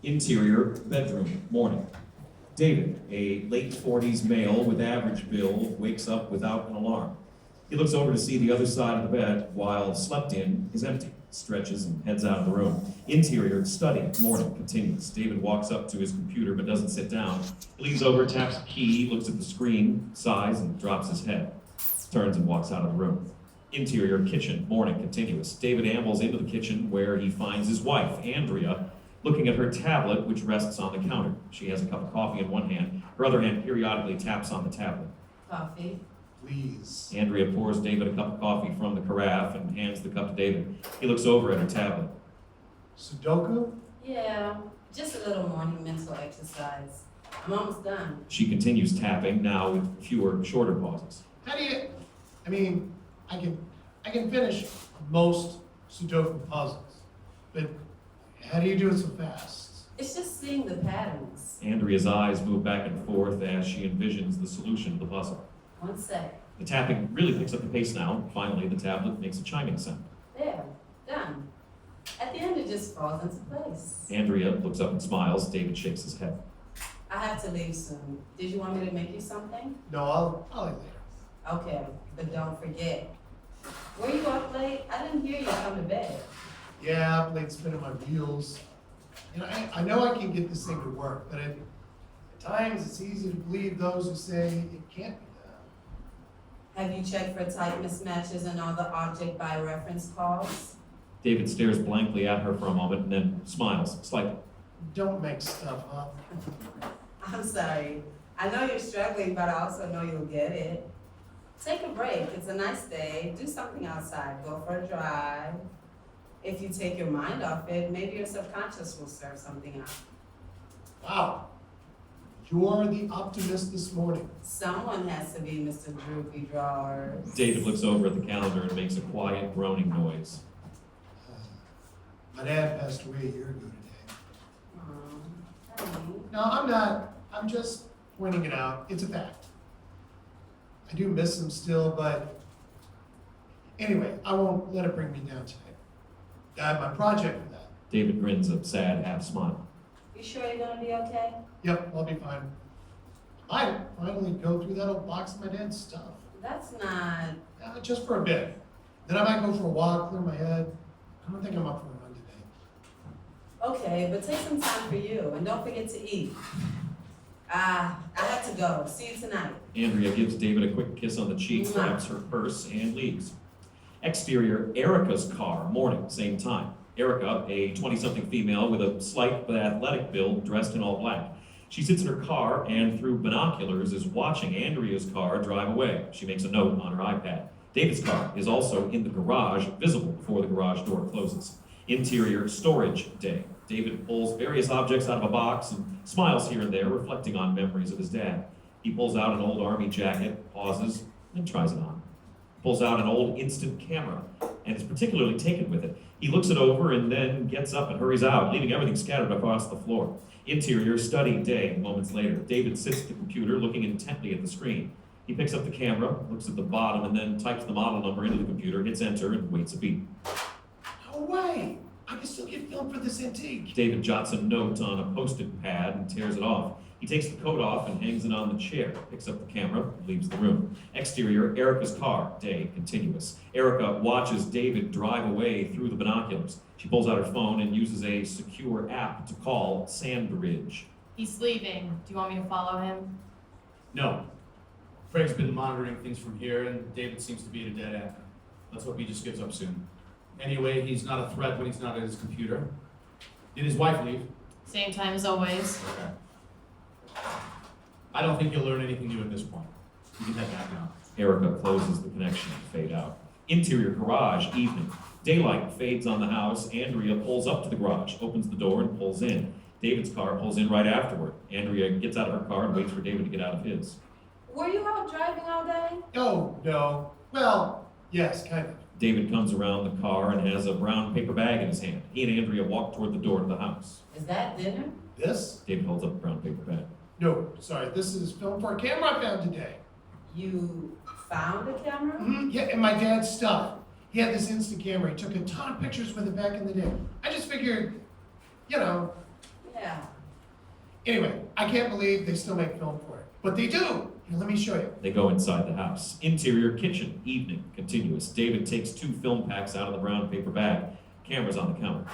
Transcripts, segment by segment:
Interior bedroom, morning. David, a late 40s male with average build, wakes up without an alarm. He looks over to see the other side of the bed, while slept in is empty. Stretches and heads out of the room. Interior study, morning, continues. David walks up to his computer but doesn't sit down. He leans over, taps a key, looks at the screen, sighs, and drops his head. Turns and walks out of the room. Interior kitchen, morning, continuous. David ambles into the kitchen where he finds his wife, Andrea, looking at her tablet, which rests on the counter. She has a cup of coffee in one hand. Her other hand periodically taps on the tablet. Coffee. Please. Andrea pours David a cup of coffee from the carafe and hands the cup to David. He looks over at her tablet. Sudoku? Yeah, just a little morning mental exercise. I'm almost done. She continues tapping, now with fewer, shorter pauses. How do you, I can finish most Sudoku puzzles, but how do you do it so fast? It's just seeing the patterns. Andrea's eyes move back and forth as she envisions the solution to the puzzle. One sec. The tapping really picks up the pace now. Finally, the tablet makes a chiming sound. There, done. At the end, it just falls into place. Andrea looks up and smiles. David shakes his head. I have to leave soon. Did you want me to make you something? No, I'll eat later. Okay, but don't forget. Were you up late? I didn't hear you come to bed. Yeah, I'm late spinning my wheels. I know I can get this thing to work, but at times it's easy to believe those who say it can't be done. Have you checked for type mismatches and all the object by reference calls? David stares blankly at her for a moment and then smiles slightly. Don't make stuff up. I'm sorry. I know you're struggling, but I also know you'll get it. Take a break. It's a nice day. Do something outside. Go for a drive. If you take your mind off it, maybe your subconscious will serve something out. Wow. You're the optimist this morning. Someone has to be Mr. Droopy Drawers. David looks over at the calendar and makes a quiet groaning noise. My dad passed away a year ago today. Honey. No, I'm not. I'm just pointing it out. It's a fact. I do miss him still, but anyway, I won't let it bring me down today. I have my project for that. David grins a sad half smile. You sure you're gonna be okay? Yep, I'll be fine. I might finally go through that old box of my dad's stuff. That's not. Just for a bit. Then I might go for a walk, clear my head. I don't think I'm up for a run today. Okay, but take some time for you and don't forget to eat. I have to go. See you tonight. Andrea gives David a quick kiss on the cheek, grabs her purse, and leaves. Exterior, Erica's car, morning, same time. Erica, a 20-something female with a slight but athletic build, dressed in all black. She sits in her car and, through binoculars, is watching Andrea's car drive away. She makes a note on her iPad. David's car is also in the garage, visible before the garage door closes. Interior, storage day. David pulls various objects out of a box and smiles here and there, reflecting on memories of his dad. He pulls out an old army jacket, pauses, and tries it on. Pulls out an old instant camera and is particularly taken with it. He looks it over and then gets up and hurries out, leaving everything scattered across the floor. Interior, study day, moments later. David sits at the computer, looking intently at the screen. He picks up the camera, looks at the bottom, and then types the model number into the computer, hits enter, and waits a beat. No way! I can still get film for this antique. David jots a note on a post-it pad and tears it off. He takes the coat off and hangs it on the chair, picks up the camera, and leaves the room. Exterior, Erica's car, day, continuous. Erica watches David drive away through the binoculars. She pulls out her phone and uses a secure app to call Sandridge. He's leaving. Do you want me to follow him? No. Craig's been monitoring things from here, and David seems to be at a dead end. Let's hope he just gives up soon. Anyway, he's not a threat when he's not at his computer. Did his wife leave? Same time as always. Okay. I don't think you'll learn anything new at this point. You can head back now. Erica closes the connection and fade out. Interior garage, evening. Daylight fades on the house. Andrea pulls up to the garage, opens the door, and pulls in. David's car pulls in right afterward. Andrea gets out of her car and waits for David to get out of his. Were you out driving all day? Oh, no. Well, yes, kind of. David comes around the car and has a brown paper bag in his hand. He and Andrea walk toward the door to the house. Is that dinner? This? David holds up a brown paper bag. No, sorry. This is film for a camera I found today. You found a camera? Yeah, and my dad's stuff. He had this instant camera. He took a ton of pictures with it back in the day. I just figured, Yeah. Anyway, I can't believe they still make film for it, but they do. Here, let me show you. They go inside the house. Interior kitchen, evening, continuous. David takes 2 film packs out of the brown paper bag. Camera's on the counter.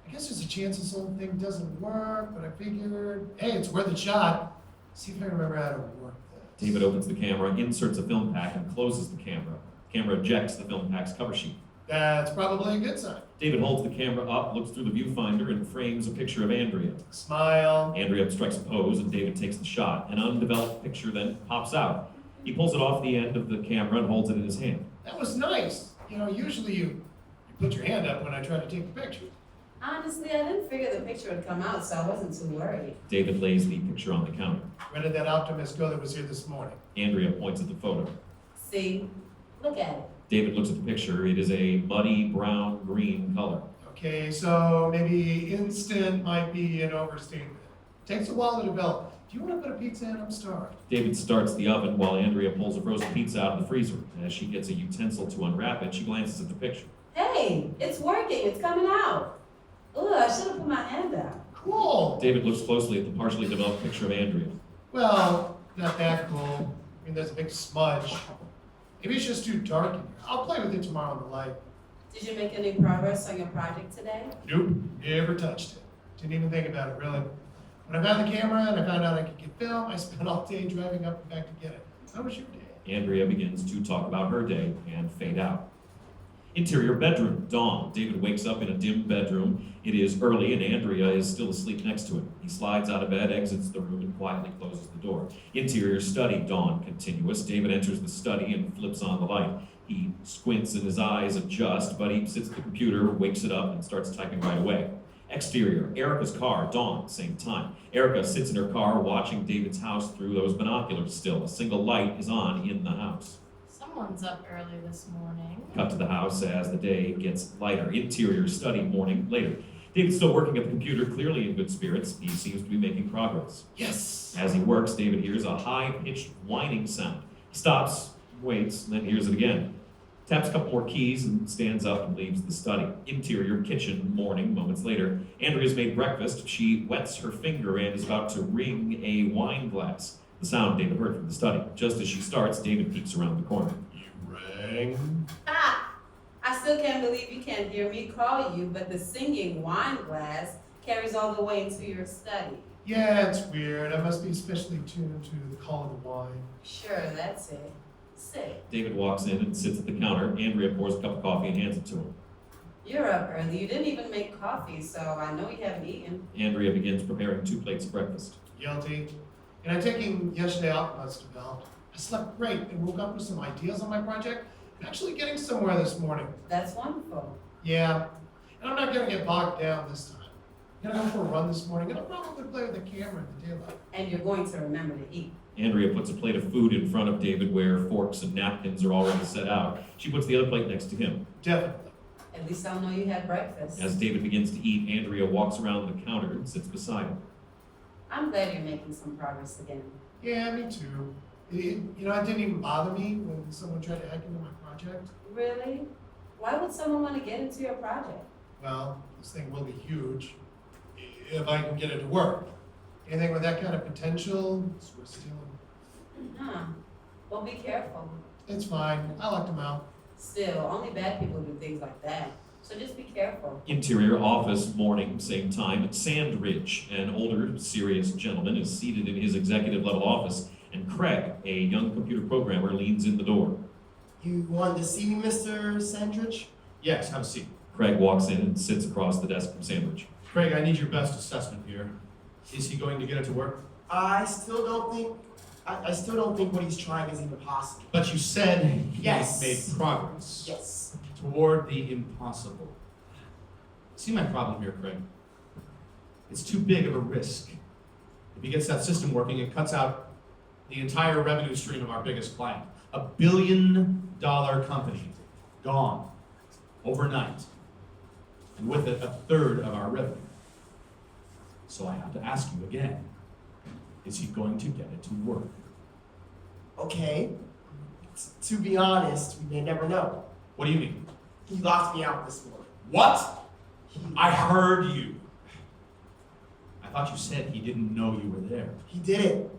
I guess there's a chance this whole thing doesn't work, but I figured, hey, it's worth a shot. See if I remember how to work this. David opens the camera, inserts a film pack, and closes the camera. The camera ejects the film pack's cover sheet. That's probably a good sign. David holds the camera up, looks through the viewfinder, and frames a picture of Andrea. Smile. Andrea strikes a pose, and David takes the shot. An undeveloped picture then pops out. He pulls it off the end of the camera and holds it in his hand. That was nice. You know, usually you put your hand up when I try to take the picture. Honestly, I didn't figure the picture would come out, so I wasn't too worried. David lays the picture on the counter. Where did that optimist go that was here this morning? Andrea points at the photo. See? Look at it. David looks at the picture. It is a muddy brown-green color. Okay, so maybe instant might be an overstatement. Takes a while to develop. Do you want to put a pizza in? I'm starved. David starts the oven while Andrea pulls a frozen pizza out of the freezer. As she gets a utensil to unwrap it, she glances at the picture. Hey, it's working. It's coming out. Ugh, I should have put my hand out. Cool. David looks closely at the partially developed picture of Andrea. Well, not that cool. I mean, there's a big smudge. Maybe it's just too dark in here. I'll play with it tomorrow in the light. Did you make any progress on your project today? Nope, never touched it. Didn't even think about it, really. When I found the camera and I found out I could get film, I spent all day driving up and back to get it. How was your day? Andrea begins to talk about her day and fade out. Interior bedroom, dawn. David wakes up in a dim bedroom. It is early and Andrea is still asleep next to him. He slides out of bed, exits the room, and quietly closes the door. Interior study, dawn, continuous. David enters the study and flips on the light. He squints and his eyes adjust, but he sits at the computer, wakes it up, and starts typing right away. Exterior, Erica's car, dawn, same time. Erica sits in her car watching David's house through those binoculars still. A single light is on in the house. Someone's up early this morning. Cut to the house as the day gets lighter. Interior study, morning, later. David's still working at the computer, clearly in good spirits. He seems to be making progress. Yes. As he works, David hears a high-pitched whining sound. He stops, waits, and then hears it again. Taps a couple more keys and stands up and leaves the study. Interior kitchen, morning, moments later. Andrea's made breakfast. She wets her finger and is about to ring a wine glass. The sound David heard from the study. Just as she starts, David peeks around the corner. You rang? Ah! I still can't believe you can't hear me call you, but the singing wine glass carries all the way into your study. Yeah, it's weird. I must be especially tuned to the call of the wine. Sure, that's it. Sit. David walks in and sits at the counter. Andrea pours a cup of coffee and hands it to him. You're up early. You didn't even make coffee, so I know you haven't eaten. Andrea begins preparing 2 plates of breakfast. Guilty. And I'm taking yesterday off must developed. I slept great and woke up with some ideas on my project. I'm actually getting somewhere this morning. That's wonderful. Yeah. And I'm not gonna get bogged down this time. I'm gonna go for a run this morning and I'll probably play with the camera in the daylight. And you're going to remember to eat. Andrea puts a plate of food in front of David where forks and napkins are already set out. She puts the other plate next to him. Definitely. At least I'll know you had breakfast. As David begins to eat, Andrea walks around the counter and sits beside him. I'm glad you're making some progress again. Yeah, me too. It didn't even bother me when someone tried to hack into my project. Really? Why would someone want to get into your project? Well, this thing will be huge if I can get it to work. Anything with that kind of potential, it's worth stealing. Huh. Well, be careful. It's fine. I locked them out. Still, only bad people do things like that. So just be careful. Interior office, morning, same time. Sandridge, an older, serious gentleman, is seated in his executive level office, and Craig, a young computer programmer, leans in the door. You wanted to see me, Mr. Sandridge? Yes, have a seat. Craig walks in and sits across the desk from Sandridge. Craig, I need your best assessment here. Is he going to get it to work? I still don't think what he's trying is even possible. But you said he Yes. made progress Yes. toward the impossible. See my problem here, Craig? It's too big of a risk. If he gets that system working, it cuts out the entire revenue stream of our biggest client. $1 billion company, gone, overnight. And with it, 1/3 of our revenue. So I have to ask you again, is he going to get it to work? Okay. To be honest, we may never know. What do you mean? He locked me out this morning. What? I heard you. I thought you said he didn't know you were there. He didn't.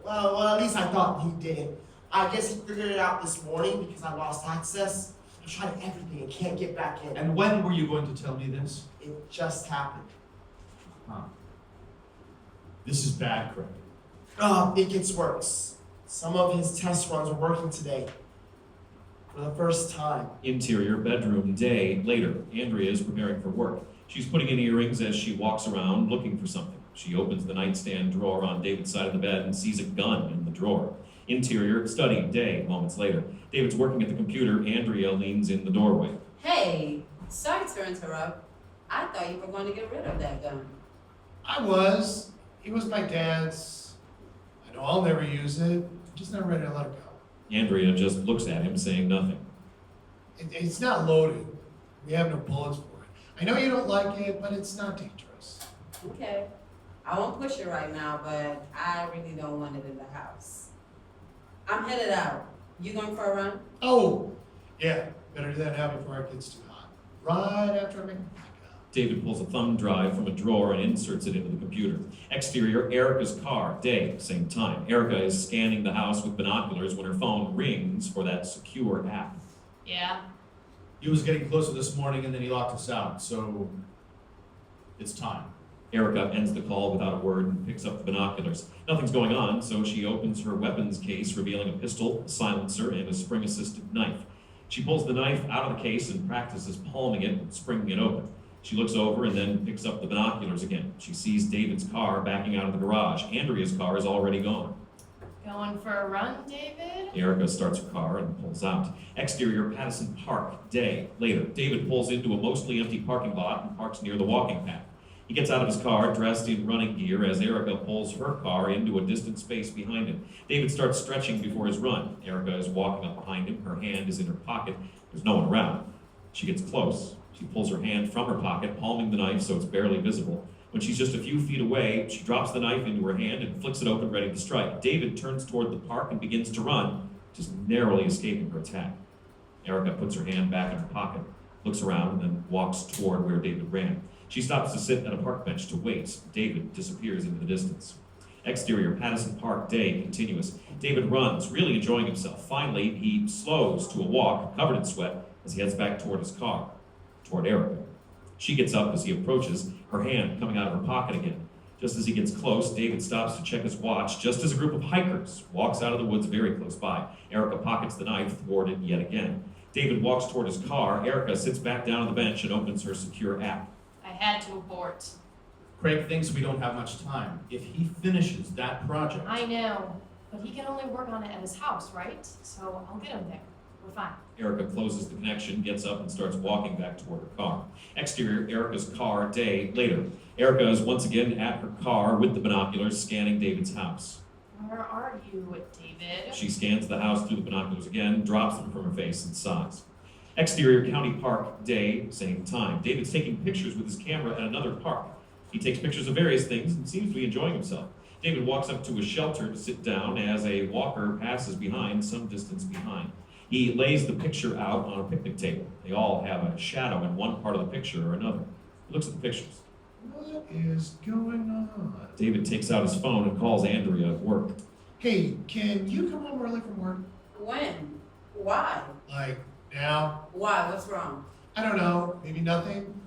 Well, at least I thought he didn't. I guess he figured it out this morning because I lost access. I tried everything and can't get back in. And when were you going to tell me this? It just happened. Huh. This is bad, Craig. It gets worse. Some of his test runs are working today. For the first time. Interior bedroom day later. Andrea is preparing for work. She's putting in earrings as she walks around looking for something. She opens the nightstand drawer on David's side of the bed and sees a gun in the drawer. Interior study day. Moments later. David's working at the computer. Andrea leans in the doorway. Hey, sorry to interrupt. I thought you were going to get rid of that gun. I was. It was my dad's. I know I'll never use it. I'm just not ready to let it go. Andrea just looks at him, saying nothing. It's not loaded. We have no bullets for it. I know you don't like it, but it's not dangerous. Okay. I won't push it right now, but I really don't want it in the house. I'm headed out. You going for a run? Oh, yeah. Better do that now before it gets too hot. Right after I make it back up. David pulls a thumb drive from a drawer and inserts it into the computer. Exterior, Erica's car. Day, same time. Erica is scanning the house with binoculars when her phone rings for that secure app. Yeah. He was getting closer this morning and then he locked us out, so it's time. Erica ends the call without a word and picks up the binoculars. Nothing's going on, so she opens her weapons case, revealing a pistol, a silencer, and a spring-assisted knife. She pulls the knife out of the case and practices palming it and springing it open. She looks over and then picks up the binoculars again. She sees David's car backing out of the garage. Andrea's car is already gone. Going for a run, David? Erica starts her car and pulls out. Exterior, Patterson Park. Day. Later, David pulls into a mostly empty parking lot and parks near the walking path. He gets out of his car, dressed in running gear, as Erica pulls her car into a distant space behind him. David starts stretching before his run. Erica is walking up behind him. Her hand is in her pocket. There's no one around. She gets close. She pulls her hand from her pocket, palming the knife so it's barely visible. When she's just a few feet away, she drops the knife into her hand and flicks it open, ready to strike. David turns toward the park and begins to run, just narrowly escaping her attack. Erica puts her hand back in her pocket, looks around, and then walks toward where David ran. She stops to sit at a park bench to wait. David disappears into the distance. Exterior, Patterson Park. Day, continuous. David runs, really enjoying himself. Finally, he slows to a walk, covered in sweat, as he heads back toward his car, toward Erica. She gets up as he approaches, her hand coming out of her pocket again. Just as he gets close, David stops to check his watch, just as a group of hikers walks out of the woods very close by. Erica pockets the knife, thwarted yet again. David walks toward his car. Erica sits back down on the bench and opens her secure app. I had to abort. Craig thinks we don't have much time. If he finishes that project... I know, but he can only work on it at his house, right? So I'll get him there. We're fine. Erica closes the connection, gets up, and starts walking back toward her car. Exterior, Erica's car. Day later. Erica is once again at her car with the binoculars, scanning David's house. Where are you, David? She scans the house through the binoculars again, drops them from her face, and sighs. Exterior, County Park. Day, same time. David's taking pictures with his camera at another park. He takes pictures of various things and seems to be enjoying himself. David walks up to a shelter to sit down as a walker passes behind, some distance behind. He lays the picture out on a picnic table. They all have a shadow in one part of the picture or another. He looks at the pictures. What is going on? David takes out his phone and calls Andrea at work. Hey, can you come home early from work? When? Why? Like, now? Why? What's wrong? I don't know, maybe nothing.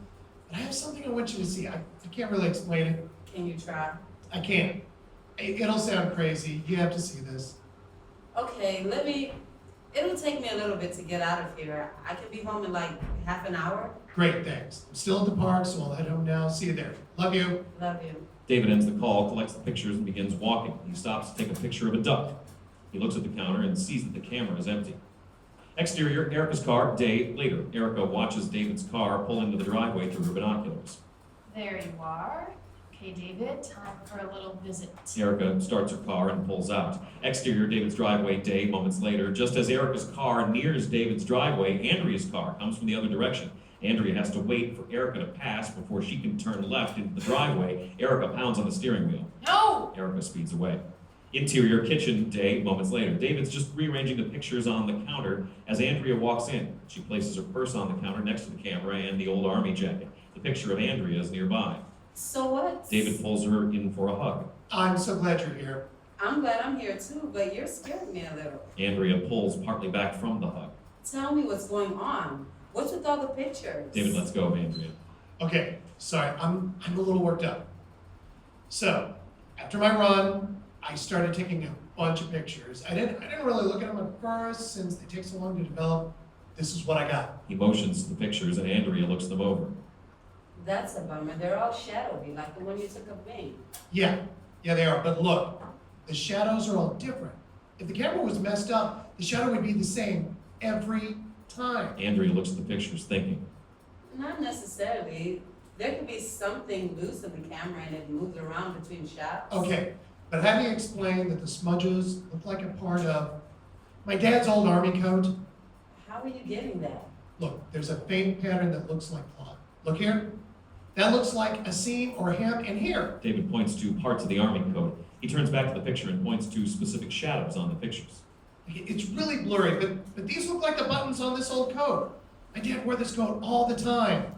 But I have something I want you to see. I can't really explain it. Can you try? I can't. It'll sound crazy. You have to see this. Okay, it'll take me a little bit to get out of here. I can be home in like half an hour. Great, thanks. I'm still at the park, so I'll head home now. See you there. Love you. Love you. David ends the call, collects the pictures, and begins walking. He stops to take a picture of a duck. He looks at the counter and sees that the camera is empty. Exterior, Erica's car. Day later. Erica watches David's car pull into the driveway through her binoculars. There you are. Okay, David, time for a little visit. Erica starts her car and pulls out. Exterior, David's driveway. Day, moments later. Just as Erica's car nears David's driveway, Andrea's car comes from the other direction. Andrea has to wait for Erica to pass before she can turn left into the driveway. Erica pounds on the steering wheel. No! Erica speeds away. Interior, kitchen. Day, moments later. David's just rearranging the pictures on the counter as Andrea walks in. She places her purse on the counter next to the camera and the old army jacket. The picture of Andrea is nearby. So what? David pulls her in for a hug. I'm so glad you're here. I'm glad I'm here too, but you're scaring me a little. Andrea pulls partly back from the hug. Tell me what's going on. What's with all the pictures? David lets go of Andrea. Okay, sorry, I'm a little worked up. So, after my run, I started taking a bunch of pictures. I didn't really look at them at first since they take so long to develop. This is what I got. He motions to the pictures and Andrea looks them over. That's a bummer. They're all shadowy, like the one you took of me. Yeah, they are, but look, the shadows are all different. If the camera was messed up, the shadow would be the same every time. Andrea looks at the pictures thinking. Not necessarily. There could be something loose in the camera and it moves around between shots. Okay, but how do you explain that the smudges look like a part of my dad's old army coat? How are you getting that? Look, there's a faint pattern that looks like blood. Look here. That looks like a seam or a hem in here. David points to parts of the army coat. He turns back to the picture and points to specific shadows on the pictures. It's really blurry, but these look like the buttons on this old coat. My dad wore this coat all the time.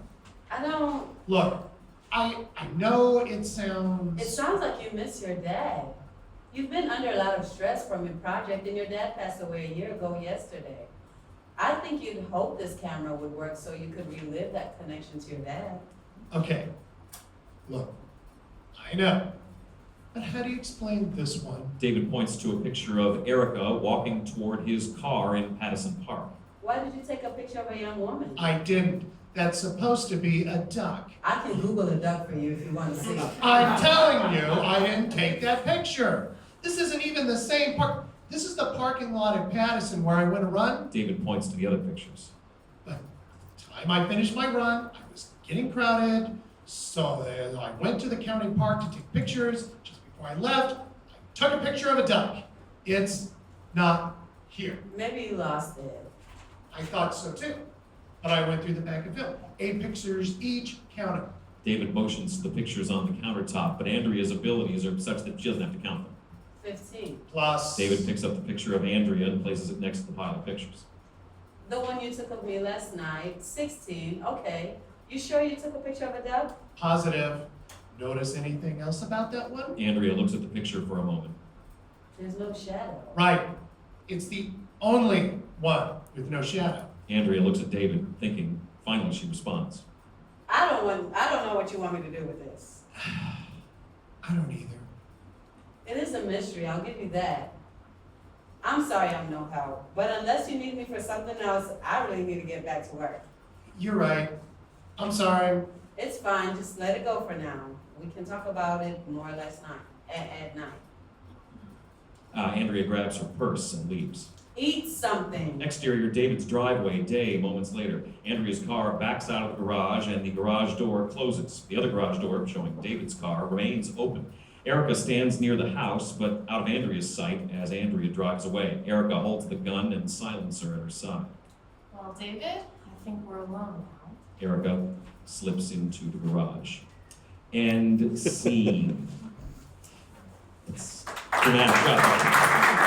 I don't. Look, I know it sounds... It sounds like you miss your dad. You've been under a lot of stress from your project and your dad passed away a year ago yesterday. I think you'd hope this camera would work so you could relive that connection to your dad. Okay, look, I know. But how do you explain this one? David points to a picture of Erica walking toward his car in Pattison Park. Why did you take a picture of a young woman? I didn't. That's supposed to be a duck. I can Google a duck for you if you want to see. I'm telling you, I didn't take that picture. This isn't even the same park. This is the parking lot in Pattison where I went to run. David points to the other pictures. But by the time I finished my run, I was getting crowded. So I went to the county park to take pictures. Just before I left, I took a picture of a duck. It's not here. Maybe you lost it. I thought so too. But I went through the pack of film. 8 pictures each, counted. David motions to the pictures on the countertop, but Andrea's abilities are such that she doesn't have to count them. 15. Plus... David picks up the picture of Andrea and places it next to the pile of pictures. The one you took of me last night, 16. Okay. You sure you took a picture of a duck? Positive. Notice anything else about that one? Andrea looks at the picture for a moment. There's no shadow. Right. It's the only one with no shadow. Andrea looks at David, thinking. Finally, she responds. I don't know what you want me to do with this. I don't either. It is a mystery, I'll give you that. I'm sorry I'm no help, but unless you need me for something else, I really need to get back to work. You're right. I'm sorry. It's fine, just let it go for now. We can talk about it more or less at night. Andrea grabs her purse and leaves. Eat something. Exterior David's driveway, day, moments later. Andrea's car backs out of the garage and the garage door closes. The other garage door, showing David's car, remains open. Erica stands near the house, but out of Andrea's sight as Andrea drives away. Erica holds the gun and silencer at her side. Well, David, I think we're alone now. Erica slips into the garage. End scene. It's dramatic.